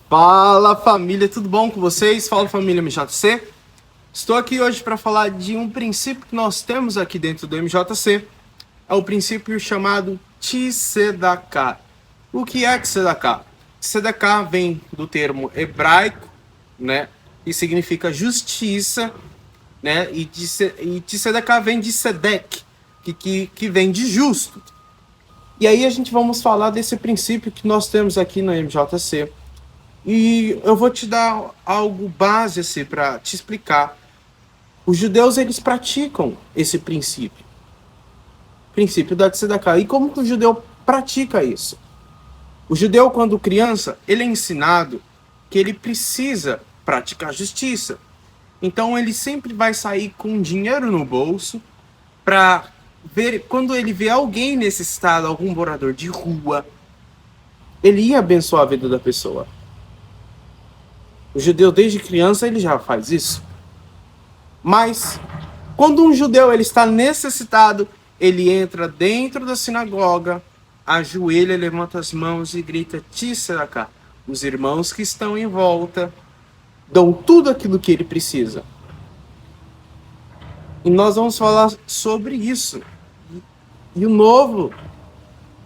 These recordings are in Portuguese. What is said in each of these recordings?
Fala família, tudo bom com vocês? Fala família MJC. Estou aqui hoje para falar de um princípio que nós temos aqui dentro do MJC. É o princípio chamado Tzedakah. O que é Tzedakah? Tzedakah vem do termo hebraico, né? E significa justiça, né? E Tzedakah vem de Tzedek, que vem de justo. E aí a gente vamos falar desse princípio que nós temos aqui no MJC. E eu vou te dar algo base assim, para te explicar. Os judeus, eles praticam esse princípio da Tzedakah. E como que o judeu pratica isso? O judeu, quando criança, ele é ensinado que ele precisa praticar justiça. Então ele sempre vai sair com dinheiro no bolso para ver, quando ele vê alguém necessitado, algum morador de rua, ele ia abençoar a vida da pessoa. O judeu, desde criança, ele já faz isso. Mas, quando um judeu ele está necessitado, ele entra dentro da sinagoga, ajoelha, levanta as mãos e grita Tzedakah. Os irmãos que estão em volta dão tudo aquilo que ele precisa. E nós vamos falar sobre isso. E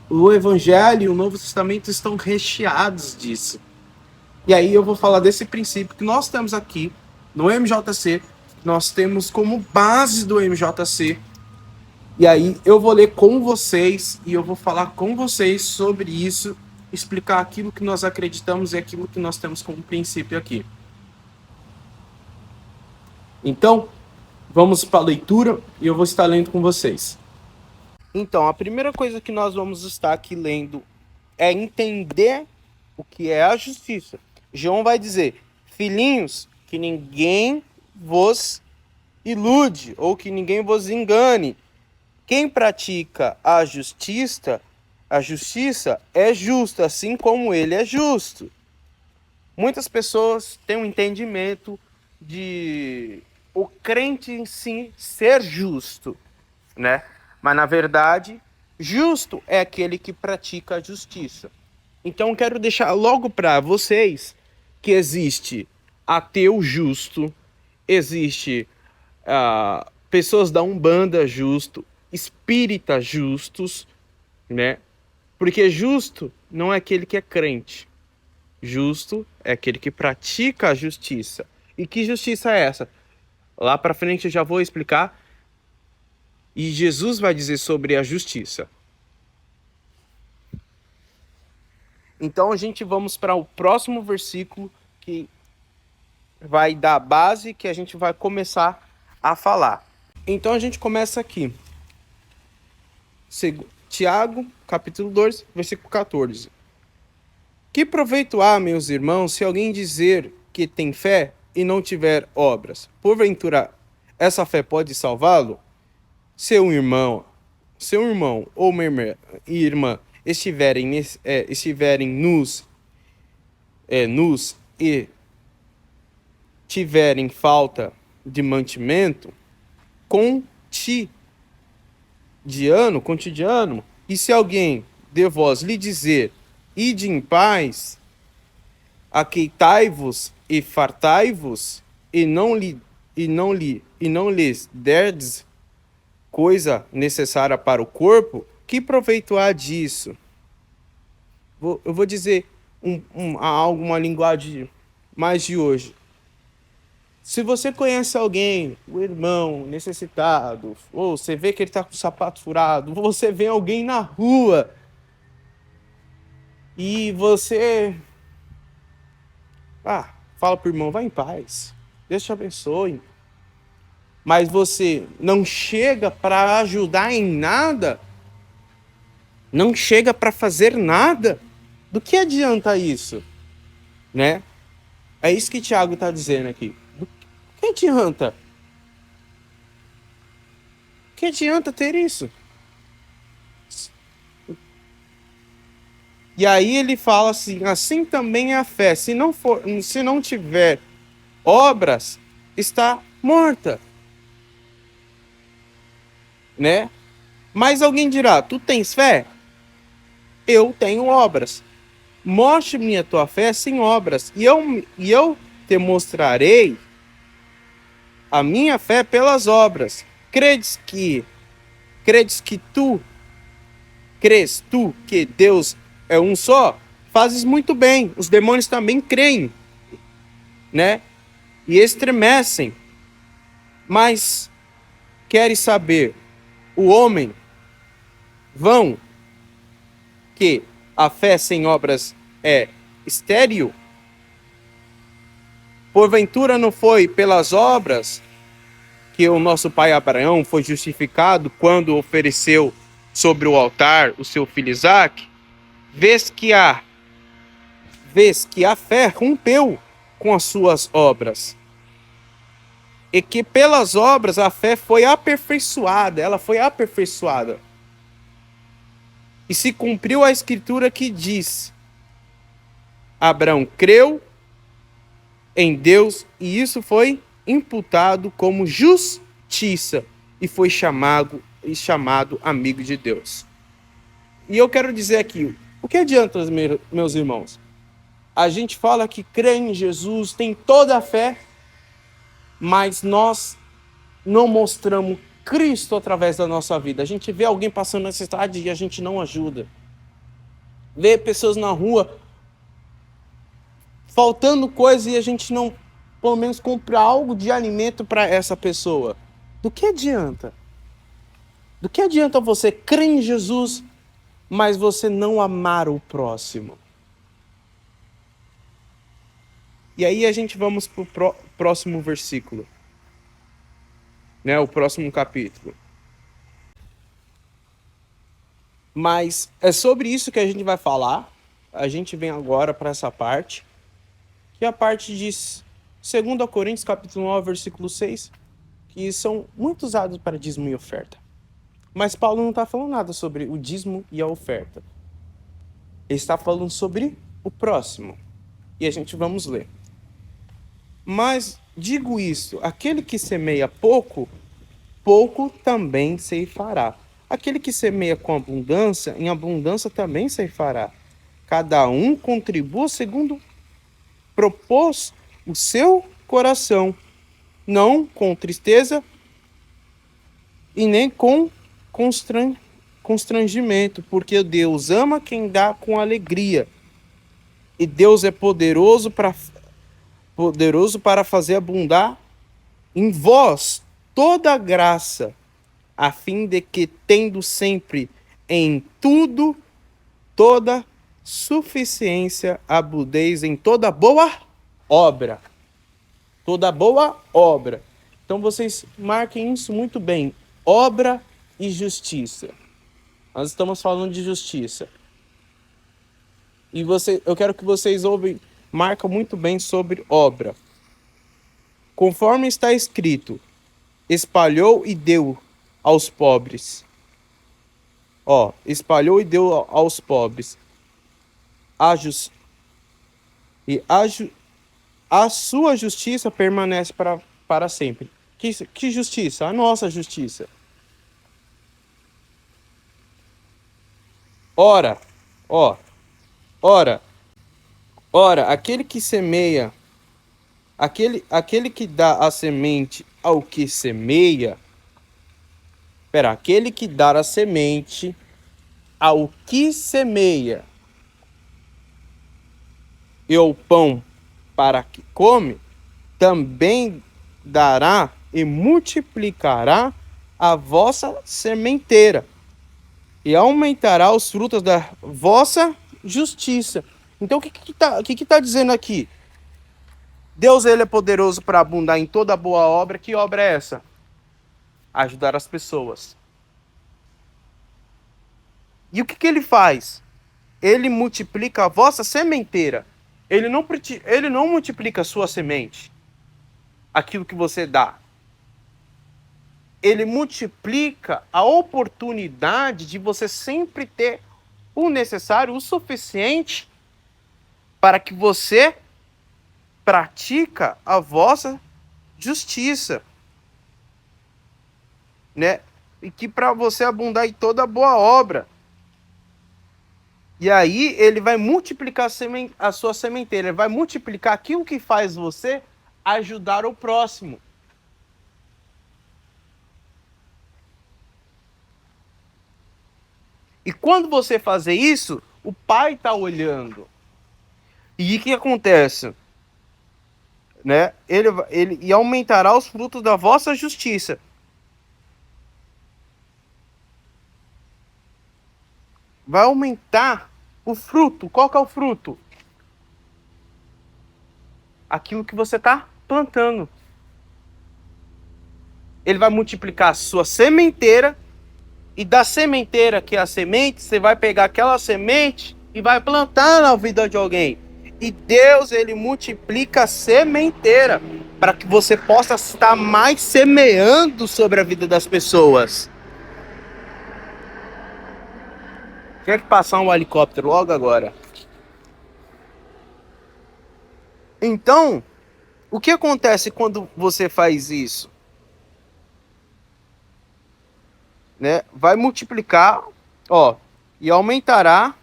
o Evangelho e o Novo Testamento estão recheados disso. E aí eu vou falar desse princípio que nós temos aqui no MJC, nós temos como base do MJC. E aí eu vou ler com vocês e eu vou falar com vocês sobre isso, explicar aquilo que nós acreditamos e aquilo que nós temos como princípio aqui. Então, vamos para a leitura e eu vou estar lendo com vocês. Então, a primeira coisa que nós vamos estar aqui lendo é entender o que é a justiça. João vai dizer: filhinhos, que ninguém vos ilude ou que ninguém vos engane. Quem pratica a justiça é justo, assim como ele é justo. Muitas pessoas têm um entendimento de o crente em si ser justo, né? Mas na verdade, justo é aquele que pratica a justiça. Então quero deixar logo para vocês que existe ateu justo, existe pessoas da Umbanda justo, espíritas justos, né? Porque justo não é aquele que é crente. Justo é aquele que pratica a justiça. E que justiça é essa? Lá para frente eu já vou explicar. E Jesus vai dizer sobre a justiça. Então a gente vamos para o próximo versículo que vai dar a base que a gente vai começar a falar. Então a gente começa aqui. Tiago, capítulo 2, versículo 14. Que proveito há, meus irmãos, se alguém dizer que tem fé e não tiver obras? Porventura, essa fé pode salvá-lo? Seu irmão ou uma irmã estiverem nus e tiverem falta de mantimento cotidiano, e se alguém de vós lhe dizer, ide em paz, aqueitai-vos e fartai-vos, e não lhes derdes coisa necessária para o corpo, que proveito há disso? Eu vou dizer uma linguagem mais de hoje. Se você conhece alguém, o irmão necessitado, ou você vê que ele está com o sapato furado, ou você vê alguém na rua e você fala pro irmão, vai em paz, Deus te abençoe. Mas você não chega para ajudar em nada, não chega para fazer nada, do que adianta isso? Né? É isso que Tiago está dizendo aqui. O que adianta? O que adianta ter isso? E aí ele fala assim também é a fé. Se não tiver obras, está morta. Né? Mas alguém dirá, tu tens fé? Eu tenho obras. mostre-me a tua fé sem obras, e eu te mostrarei a minha fé pelas obras. Crês tu que Deus é um só? Fazes muito bem. Os demônios também creem, né? E estremecem. Mas queres saber, o homem vão que a fé sem obras é estéril? Porventura não foi pelas obras que o nosso pai Abraão foi justificado quando ofereceu sobre o altar o seu filho Isaque? Vês que a fé rompeu com as suas obras. E que pelas obras a fé foi aperfeiçoada, ela foi aperfeiçoada. E se cumpriu a escritura que diz: Abraão creu em Deus e isso foi imputado como justiça e foi chamado amigo de Deus. E eu quero dizer aqui, o que adianta, meus irmãos? A gente fala que crê em Jesus, tem toda a fé, mas nós não mostramos Cristo através da nossa vida. A gente vê alguém passando necessidade e a gente não ajuda. Vê pessoas na rua faltando coisa e a gente não, pelo menos, compra algo de alimento para essa pessoa. Do que adianta? Do que adianta você crer em Jesus, mas você não amar o próximo? E aí a gente vamos para o próximo versículo, né? O próximo capítulo. Mas é sobre isso que a gente vai falar. A gente vem agora para essa parte, que é a parte de 2 Coríntios, capítulo 9, versículo 6, que são muito usados para dízimo e oferta. Mas Paulo não está falando nada sobre o dízimo e a oferta. Ele está falando sobre o próximo. E a gente vamos ler. Mas digo isto, aquele que semeia pouco, pouco também ceifará. Aquele que semeia com abundância, em abundância também ceifará. Cada um contribua segundo propôs o seu coração, não com tristeza e nem com constrangimento, porque Deus ama quem dá com alegria. E Deus é poderoso para fazer abundar em vós toda a graça, a fim de que, tendo sempre em tudo toda suficiência, abundeis em toda boa obra. Toda boa obra. Então vocês marquem isso muito bem. Obra e justiça. Nós estamos falando de justiça. E eu quero que vocês marcam muito bem sobre obra. Conforme está escrito, espalhou e deu aos pobres. Espalhou e deu aos pobres. A sua justiça permanece para sempre. Que justiça? A nossa justiça. Ora, aquele que semeia, aquele que dá a semente ao que semeia, aquele que dá a semente ao que semeia e o pão para que come, também dará e multiplicará a vossa sementeira e aumentará os frutos da vossa justiça. Então o que tá dizendo aqui? Deus, ele é poderoso para abundar em toda boa obra. Que obra é essa? Ajudar as pessoas. E o que ele faz? Ele multiplica a vossa sementeira. Ele não multiplica a sua semente, aquilo que você dá. Ele multiplica a oportunidade de você sempre ter o necessário, o suficiente, para que você pratica a vossa justiça, né? E que para você abundar em toda boa obra. E aí ele vai multiplicar a sua sementeira, ele vai multiplicar aquilo que faz você ajudar o próximo. E quando você fazer isso, o Pai está olhando. E o que acontece? Né? Ele aumentará os frutos da vossa justiça. Vai aumentar o fruto. Qual que é o fruto? Aquilo que você está plantando. Ele vai multiplicar a sua sementeira. E da sementeira, que é a semente, você vai pegar aquela semente e vai plantar na vida de alguém. E Deus, ele multiplica a sementeira para que você possa estar mais semeando sobre a vida das pessoas. Quer que passar um helicóptero logo agora? Então, o que acontece quando você faz isso? Né? Vai multiplicar, ó, e aumentará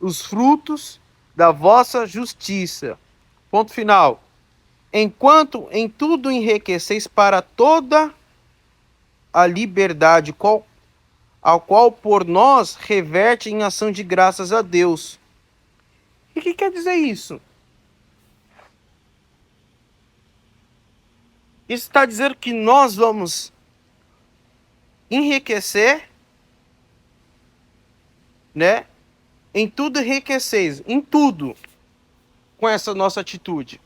os frutos da vossa justiça. Ponto final. Enquanto em tudo enriqueceis para toda a liberdade, ao qual por nós reverte em ação de graças a Deus. E o que quer dizer isso? Isso está dizendo que nós vamos enriquecer, né? Em tudo enriqueceis, em tudo, com essa nossa atitude.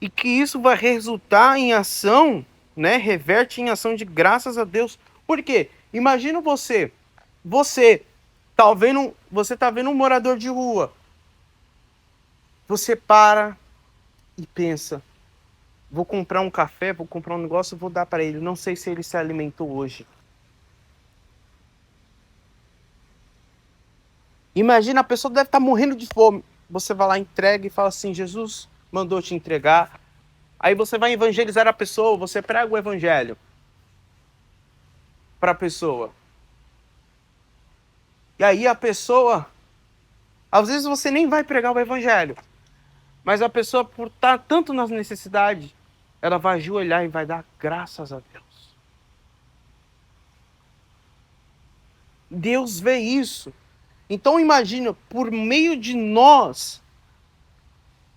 E que isso vai resultar em ação, né? Reverte em ação de graças a Deus. Por quê? Imagina você tá vendo um morador de rua. Você para e pensa: vou comprar um café, vou comprar um negócio, vou dar para ele. Não sei se ele se alimentou hoje. Imagina, a pessoa deve estar morrendo de fome. Você vai lá, entrega e fala assim: Jesus mandou te entregar. Aí você vai evangelizar a pessoa, você prega o evangelho para a pessoa. E aí a pessoa, às vezes você nem vai pregar o evangelho, mas a pessoa, por estar tanto nas necessidades, ela vai ajoelhar e vai dar graças a Deus. Deus vê isso. Então imagina, por meio de nós,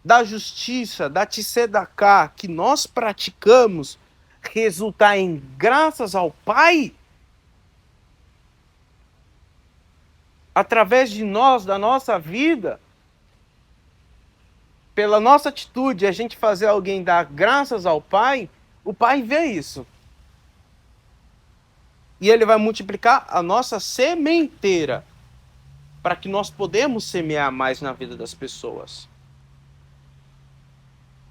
da justiça, da tzedaká, que nós praticamos, resultar em graças ao Pai, através de nós, da nossa vida, pela nossa atitude, a gente fazer alguém dar graças ao Pai, o Pai vê isso. E ele vai multiplicar a nossa sementeira, para que nós podemos semear mais na vida das pessoas.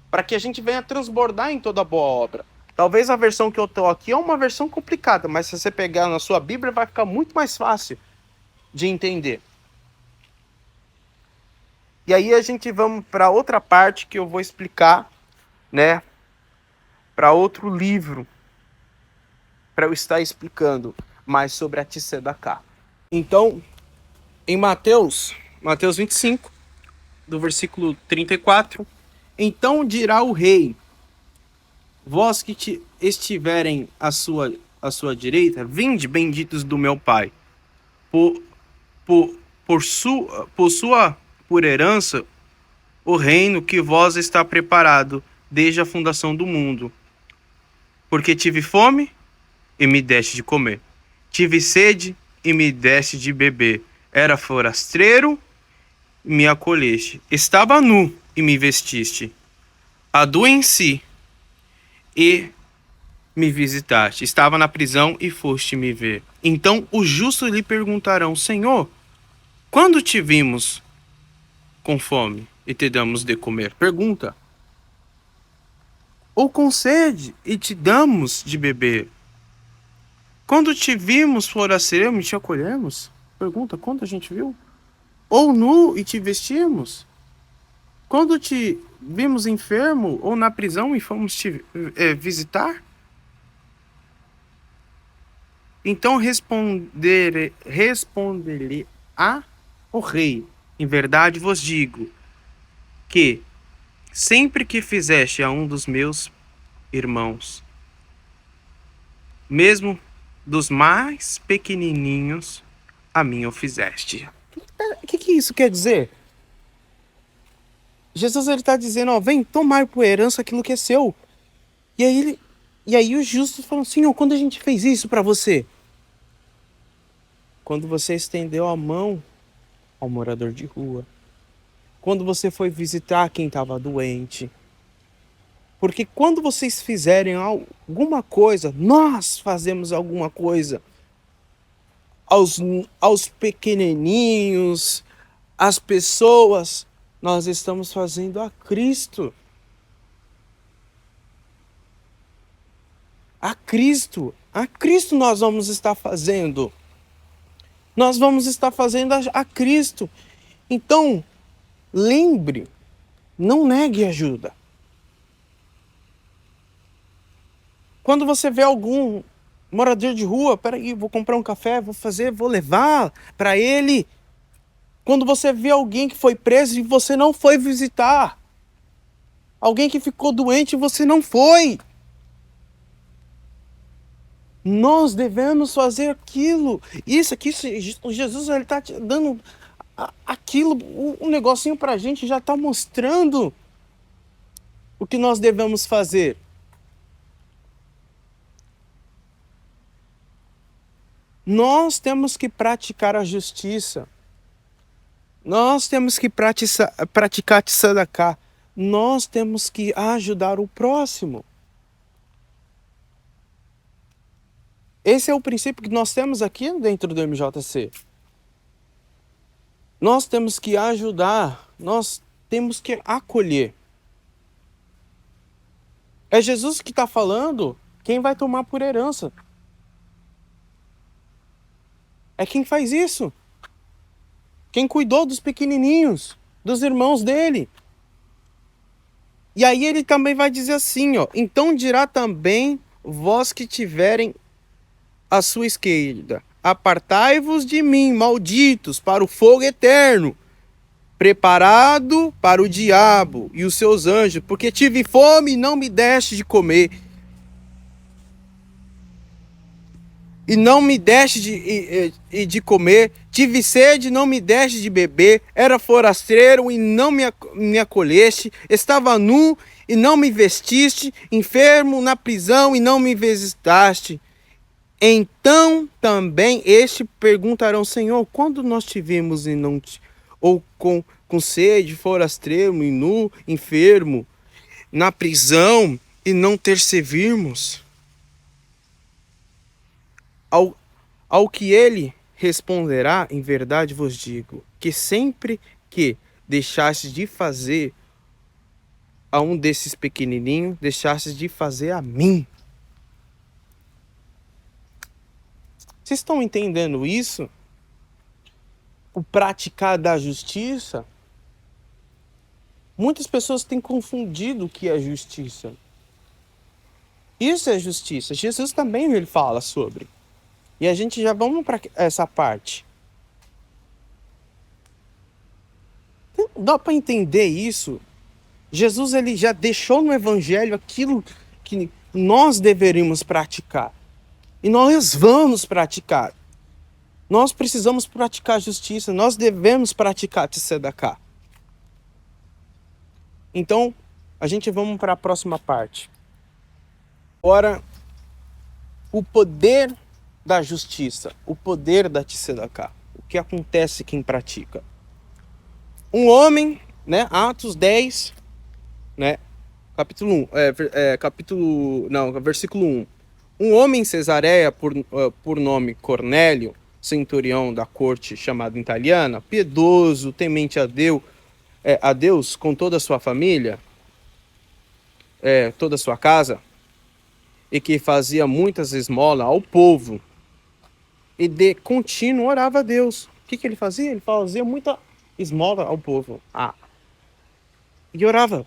Para que a gente venha transbordar em toda boa obra. Talvez a versão que eu estou aqui é uma versão complicada, mas se você pegar na sua Bíblia vai ficar muito mais fácil de entender. E aí a gente vamos para outra parte que eu vou explicar, né? Para outro livro, para eu estar explicando mais sobre a tzedaká. Então, em Mateus 25, do versículo 34, então dirá o rei: vós que estiverem à sua direita, vinde, benditos do meu Pai, possua por herança o reino que vós está preparado desde a fundação do mundo. Porque tive fome e me deste de comer, tive sede e me deste de beber, era forasteiro e me acolheste, estava nu e me vestiste, adoeci e me visitaste, estava na prisão e foste me ver. Então os justos lhe perguntarão: Senhor, quando te vimos com fome e te damos de comer? Pergunta. Ou com sede e te damos de beber? Quando te vimos forasteiro e te acolhemos? Pergunta, quando a gente viu? Ou nu e te vestimos? Quando te vimos enfermo ou na prisão e fomos te visitar? Então responderei a o rei: em verdade vos digo que sempre que fizeste a um dos meus irmãos, mesmo dos mais pequenininhos, a mim o fizeste. O que isso quer dizer? Jesus ele está dizendo, ó, vem tomar por herança aquilo que é seu. E aí os justos falam, Senhor, quando a gente fez isso para você? Quando você estendeu a mão ao morador de rua. Quando você foi visitar quem estava doente. Porque quando vocês fizerem alguma coisa, nós fazemos alguma coisa aos pequenininhos, às pessoas, nós estamos fazendo a Cristo. A Cristo nós vamos estar fazendo. Nós vamos estar fazendo a Cristo. Então, lembre, não negue ajuda. Quando você vê algum morador de rua, peraí, vou comprar um café, vou levar para ele. Quando você vê alguém que foi preso e você não foi visitar. Alguém que ficou doente e você não foi. Nós devemos fazer aquilo. Isso aqui, Jesus ele está te dando aquilo, um negocinho para a gente, já está mostrando o que nós devemos fazer. Nós temos que praticar a justiça. Nós temos que praticar tzedakah. Nós temos que ajudar o próximo. Esse é o princípio que nós temos aqui dentro do MJC. Nós temos que ajudar, nós temos que acolher. É Jesus que está falando quem vai tomar por herança. É quem faz isso. Quem cuidou dos pequenininhos, dos irmãos dele. E aí ele também vai dizer assim, ó. Então dirá também vós que tiverem à sua esquerda: apartai-vos de mim, malditos, para o fogo eterno, preparado para o diabo e os seus anjos, porque tive fome e não me deste de comer, e não me deste de comer, tive sede e não me deste de beber, era forasteiro e não me acolheste, estava nu e não me vestiste, enfermo na prisão e não me visitaste. Então também este perguntarão: Senhor, quando nós tivemos e não ou com sede, forasteiro e nu, enfermo, na prisão e não ter servirmos? Ao que ele responderá: em verdade vos digo, que sempre que deixastes de fazer a um desses pequenininhos, deixastes de fazer a mim. Vocês estão entendendo isso? O praticar da justiça? Muitas pessoas têm confundido o que é justiça. Isso é justiça. Jesus também ele fala sobre. E a gente já vamos para essa parte. Dá para entender isso? Jesus ele já deixou no evangelho aquilo que nós deveríamos praticar. E nós vamos praticar. Nós precisamos praticar justiça. Nós devemos praticar tzedakah. Então, a gente vamos para a próxima parte. Agora, o poder da justiça, o poder da tzedakah. O que acontece quem pratica? Um homem, né, Atos 10, né, versículo 1. Um homem em Cesareia, por nome Cornélio, centurião da corte chamada italiana, piedoso, temente a Deus com toda a sua família, toda a sua casa, e que fazia muitas esmolas ao povo, e de contínuo orava a Deus. O que ele fazia? Ele fazia muita esmola ao povo. E orava,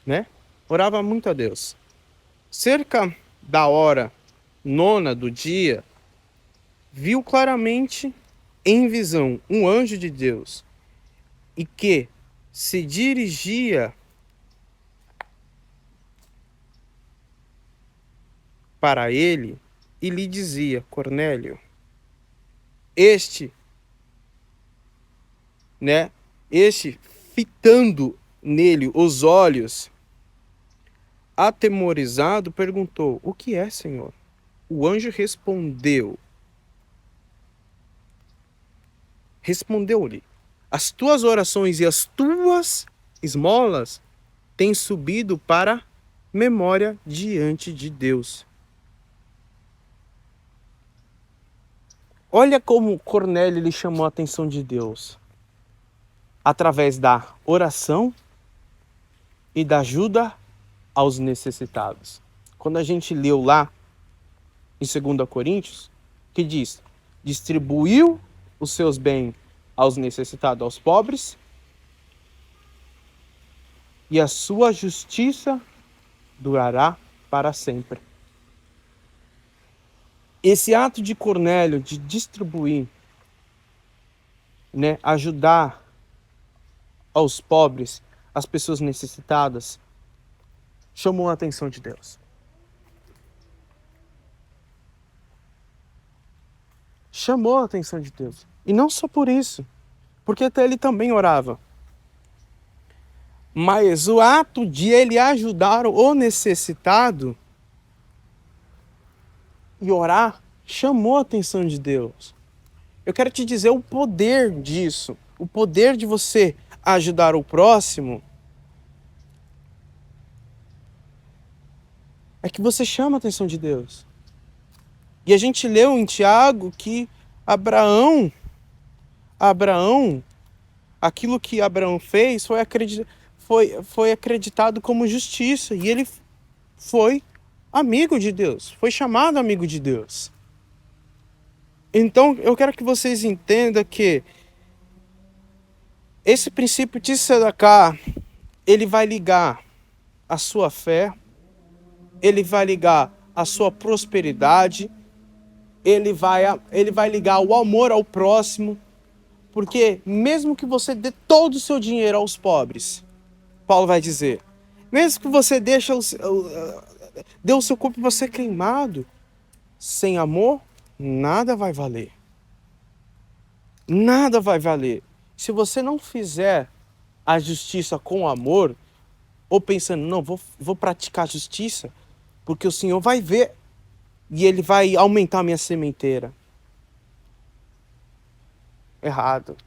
né? Orava muito a Deus. Cerca da hora 9 do dia, viu claramente em visão um anjo de Deus e que se dirigia para ele e lhe dizia: Cornélio. Este, né? Este, fitando nele os olhos, atemorizado, perguntou: O que é, Senhor? O anjo respondeu-lhe: As tuas orações e as tuas esmolas têm subido para memória diante de Deus. Olha como Cornélio lhe chamou a atenção de Deus. Através da oração e da ajuda aos necessitados. Quando a gente leu lá em 2 Coríntios, que diz: distribuiu os seus bens aos necessitados, aos pobres, e a sua justiça durará para sempre. Esse ato de Cornélio de distribuir, né, ajudar aos pobres, as pessoas necessitadas, chamou a atenção de Deus. Chamou a atenção de Deus. E não só por isso, porque até ele também orava. Mas o ato de ele ajudar o necessitado e orar chamou a atenção de Deus. Eu quero te dizer o poder disso, o poder de você ajudar o próximo, é que você chama a atenção de Deus. E a gente leu em Tiago que Abraão, aquilo que Abraão fez foi acreditado como justiça. E ele foi amigo de Deus, foi chamado amigo de Deus. Então eu quero que vocês entendam que esse princípio de Tzedakah, ele vai ligar a sua fé, ele vai ligar a sua prosperidade, ele vai ligar o amor ao próximo, porque mesmo que você dê todo o seu dinheiro aos pobres, Paulo vai dizer, mesmo que você dê o seu corpo para ser queimado, sem amor, nada vai valer. Nada vai valer. Se você não fizer a justiça com amor, ou pensando, não, vou praticar a justiça, porque o Senhor vai ver e Ele vai aumentar a minha sementeira. Errado.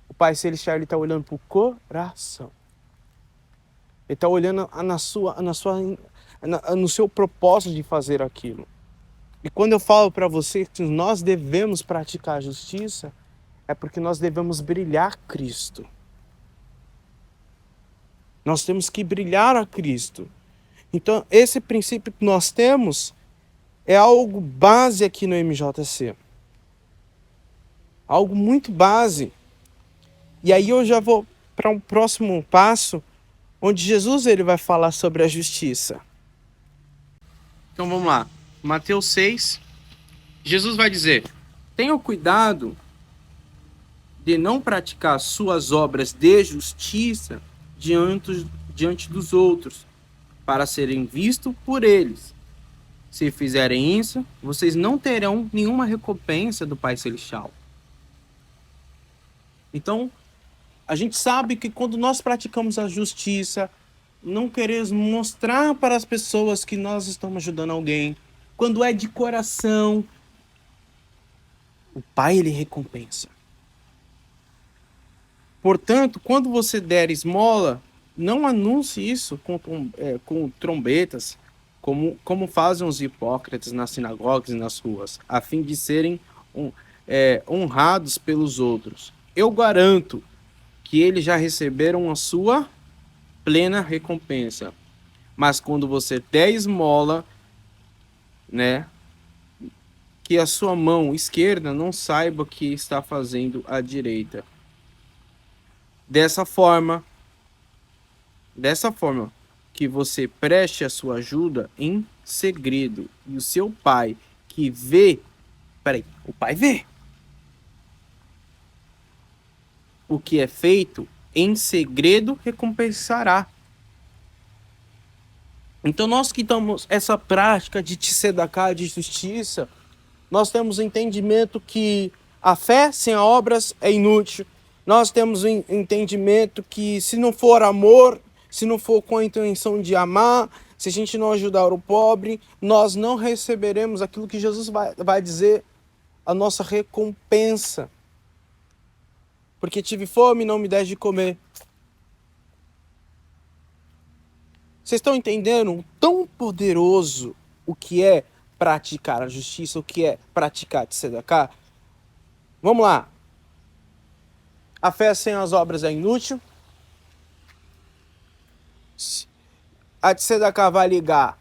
O Pai Celestial está olhando para o coração. Ele está olhando no seu propósito de fazer aquilo. E quando eu falo para você que nós devemos praticar a justiça, é porque nós devemos brilhar Cristo. Nós temos que brilhar a Cristo. Então, esse princípio que nós temos é algo base aqui no MJC. Algo muito base. E aí eu já vou para um próximo passo, onde Jesus ele vai falar sobre a justiça. Então vamos lá. Mateus 6, Jesus vai dizer: tenham cuidado de não praticar suas obras de justiça diante dos outros, para serem vistos por eles. Se fizerem isso, vocês não terão nenhuma recompensa do Pai Celestial. Então, a gente sabe que quando nós praticamos a justiça, não queremos mostrar para as pessoas que nós estamos ajudando alguém. Quando é de coração, o Pai ele recompensa. Portanto, quando você der esmola, não anuncie isso com trombetas, como fazem os hipócritas nas sinagogas e nas ruas, a fim de serem honrados pelos outros. Eu garanto que eles já receberam a sua plena recompensa. Mas quando você der esmola, né, que a sua mão esquerda não saiba que está fazendo a direita. Dessa forma que você preste a sua ajuda em segredo, e o seu pai que vê peraí, o Pai vê. O que é feito em segredo recompensará. Então nós que estamos essa prática de tzedakah, de justiça, nós temos o entendimento que a fé sem obras é inútil. Nós temos o entendimento que se não for amor, se não for com a intenção de amar, se a gente não ajudar o pobre, nós não receberemos aquilo que Jesus vai dizer, a nossa recompensa. Porque tive fome e não me deste de comer. Vocês estão entendendo o tão poderoso o que é praticar a justiça, o que é praticar tzedakah? Vamos lá. A fé sem as obras é inútil. A tzedakah vai ligar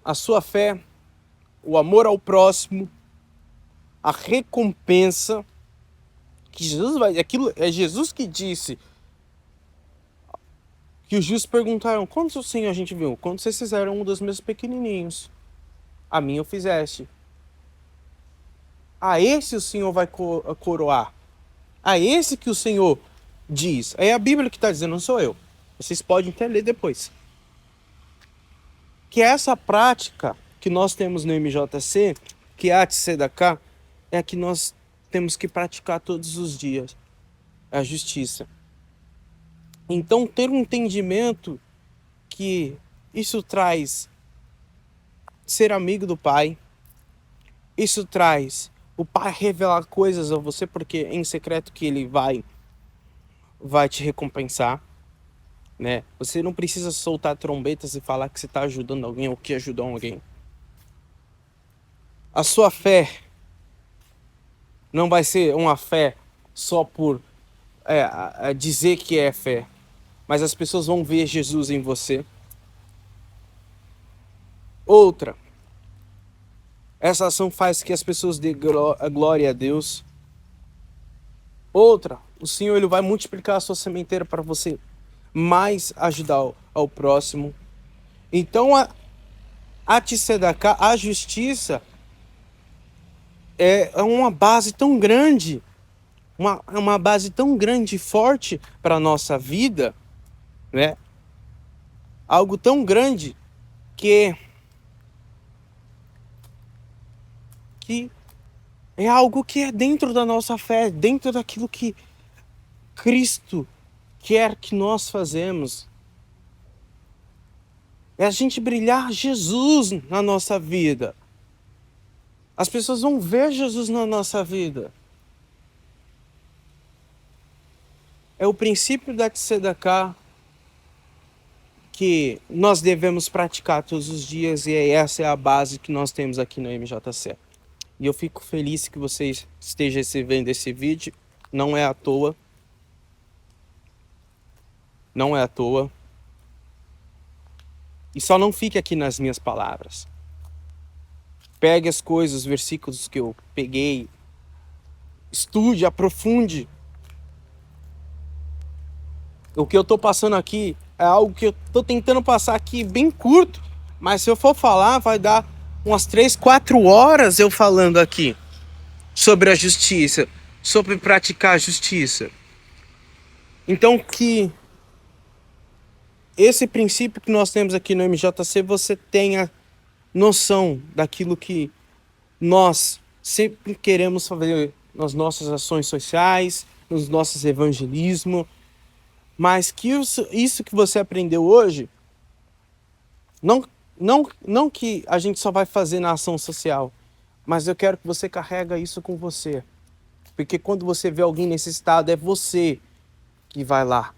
a sua fé, o amor ao próximo, a recompensa que Jesus vai. Aquilo é Jesus que disse. Que os justos perguntaram: quantos o Senhor a gente viu? Quando vocês fizeram um dos meus pequenininhos, a mim eu fizeste. A esse o Senhor vai coroar. A esse que o Senhor diz. É a Bíblia que está dizendo, não sou eu. Vocês podem até ler depois. Que essa prática que nós temos no MJC, que é a tzedakah, é a que nós temos que praticar todos os dias. É a justiça. Então, ter um entendimento que isso traz ser amigo do Pai, isso traz o Pai revelar coisas a você, porque é em secreto que Ele vai te recompensar, né? Você não precisa soltar trombetas e falar que você está ajudando alguém ou que ajudou alguém. A sua fé não vai ser uma fé só por dizer que é fé, mas as pessoas vão ver Jesus em você. Outra, essa ação faz que as pessoas dêem glória a Deus. Outra, o Senhor Ele vai multiplicar a sua sementeira para você mais ajudar ao próximo. Então a tzedakah, a justiça, é uma base tão grande, uma base tão grande e forte para a nossa vida, né? Algo tão grande que é algo que é dentro da nossa fé, dentro daquilo que Cristo quer que nós fazemos. É a gente brilhar Jesus na nossa vida. As pessoas vão ver Jesus na nossa vida. É o princípio da tzedakah que nós devemos praticar todos os dias, e essa é a base que nós temos aqui no MJC. E eu fico feliz que vocês estejam vendo esse vídeo. Não é à toa. Não é à toa. E só não fique aqui nas minhas palavras. Pegue as coisas, os versículos que eu peguei. Estude, aprofunde. O que eu estou passando aqui é algo que eu estou tentando passar aqui bem curto. Mas se eu for falar, vai dar umas 3, 4 horas eu falando aqui sobre a justiça, sobre praticar a justiça. Então que esse princípio que nós temos aqui no MJC, você tenha noção daquilo que nós sempre queremos fazer nas nossas ações sociais, nos nossos evangelismos, mas que isso que você aprendeu hoje, não que a gente só vai fazer na ação social, mas eu quero que você carrega isso com você. Porque quando você vê alguém necessitado, é você que vai lá.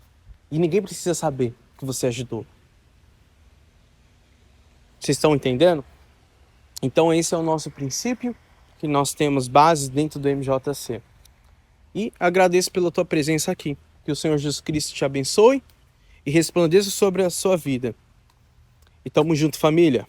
E ninguém precisa saber que você ajudou. Vocês estão entendendo? Então esse é o nosso princípio, que nós temos bases dentro do MJC. E agradeço pela tua presença aqui. Que o Senhor Jesus Cristo te abençoe e resplandeça sobre a sua vida. E tamo junto, família.